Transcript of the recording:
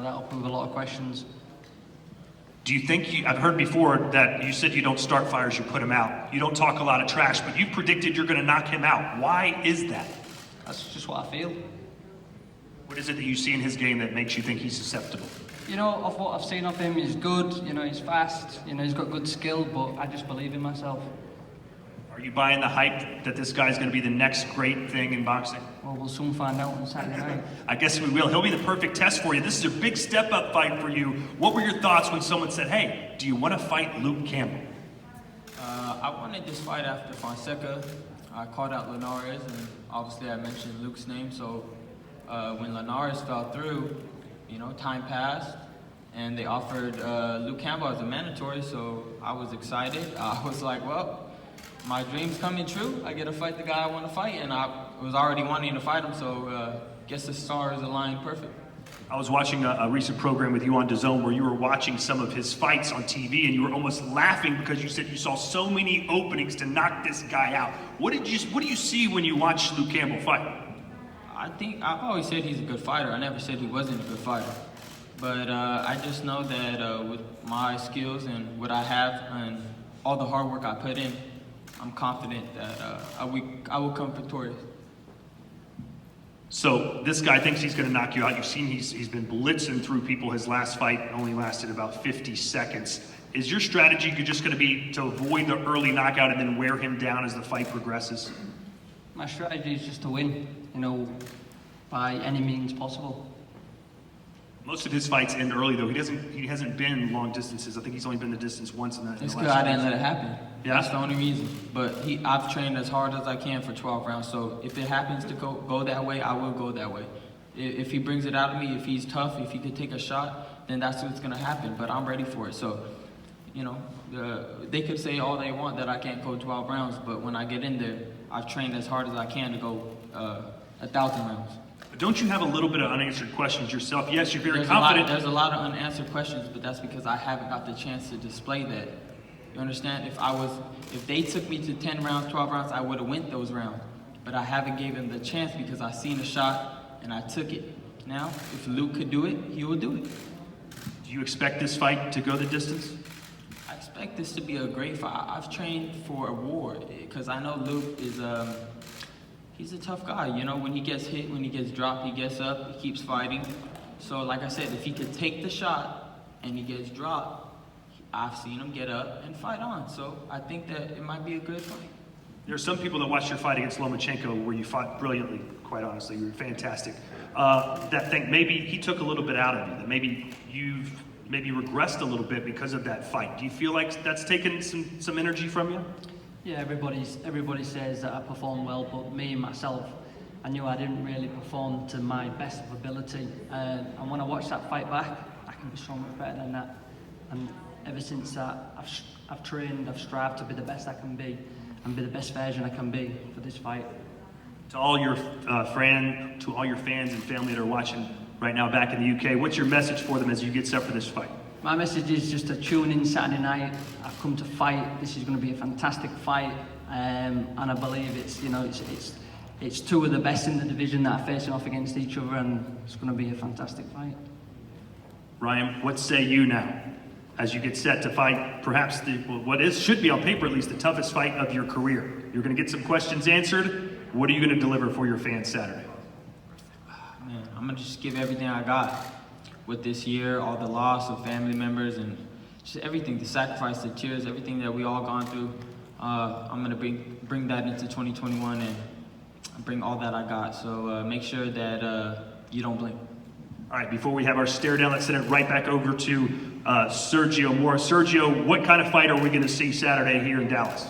that up with a lot of questions. Do you think, I've heard before that you said you don't start fires, you put them out. You don't talk a lot of trash, but you've predicted you're going to knock him out. Why is that? That's just what I feel. What is it that you see in his game that makes you think he's susceptible? You know, of what I've seen of him, he's good, you know, he's fast, you know, he's got good skill, but I just believe in myself. Are you buying the hype that this guy's going to be the next great thing in boxing? Well, we'll soon find out on Saturday night. I guess we will. He'll be the perfect test for you. This is a big step-up fight for you. What were your thoughts when someone said, hey, do you want to fight Luke Campbell? I wanted this fight after Fonseca. I called out Linares, and obviously I mentioned Luke's name, so when Linares fell through, you know, time passed, and they offered Luke Campbell as a mandatory, so I was excited. I was like, well, my dream's coming true. I get to fight the guy I want to fight, and I was already wanting to fight him, so guess the stars aligned perfect. I was watching a recent program with you on DAZN where you were watching some of his fights on TV, and you were almost laughing because you said you saw so many openings to knock this guy out. What do you see when you watch Luke Campbell fight? I've always said he's a good fighter. I never said he wasn't a good fighter. But I just know that with my skills and what I have and all the hard work I put in, I'm confident that I will come victorious. So this guy thinks he's going to knock you out. You've seen he's been blitzing through people. His last fight only lasted about 50 seconds. Is your strategy just going to be to avoid the early knockout and then wear him down as the fight progresses? My strategy is just to win, you know, by any means possible. Most of his fights end early, though. He hasn't been long distances. I think he's only been the distance once in the It's good I didn't let it happen. Yeah? That's the only reason. But I've trained as hard as I can for 12 rounds, so if it happens to go that way, I will go that way. If he brings it out of me, if he's tough, if he could take a shot, then that's what's going to happen. But I'm ready for it. So, you know, they could say all they want that I can't go 12 rounds, but when I get in there, I've trained as hard as I can to go 1,000 rounds. Don't you have a little bit of unanswered questions yourself? Yes, you're very confident. There's a lot of unanswered questions, but that's because I haven't got the chance to display that. You understand? If they took me to 10 rounds, 12 rounds, I would have went those rounds. But I haven't given them the chance because I seen a shot and I took it. Now, if Luke could do it, he will do it. Do you expect this fight to go the distance? I expect this to be a great fight. I've trained for a war because I know Luke is he's a tough guy. You know, when he gets hit, when he gets dropped, he gets up, he keeps fighting. So like I said, if he could take the shot and he gets dropped, I've seen him get up and fight on. So I think that it might be a good fight. There are some people that watched your fight against Lomachenko where you fought brilliantly, quite honestly. You were fantastic. That think maybe he took a little bit out of you, that maybe you've regressed a little bit because of that fight. Do you feel like that's taken some energy from you? Yeah, everybody says that I perform well, but me and myself, I knew I didn't really perform to my best of ability. And when I watched that fight back, I can be so much better than that. And ever since that, I've trained, I've strived to be the best I can be and be the best version I can be for this fight. To all your fans and family that are watching right now back in the UK, what's your message for them as you get set for this fight? My message is just to tune in Saturday night. I've come to fight. This is going to be a fantastic fight, and I believe it's two of the best in the division that are facing off against each other, and it's going to be a fantastic fight. Ryan, what say you now as you get set to fight perhaps should be on paper at least the toughest fight of your career? You're going to get some questions answered. What are you going to deliver for your fans Saturday? Man, I'm going to just give everything I got. With this year, all the loss of family members and just everything, the sacrifice, the tears, everything that we all gone through, I'm gonna bring that into 2021 and bring all that I got. So make sure that you don't blink. All right, before we have our stare down, let's send it right back over to Sergio Mora. Sergio, what kind of fight are we gonna see Saturday here in Dallas?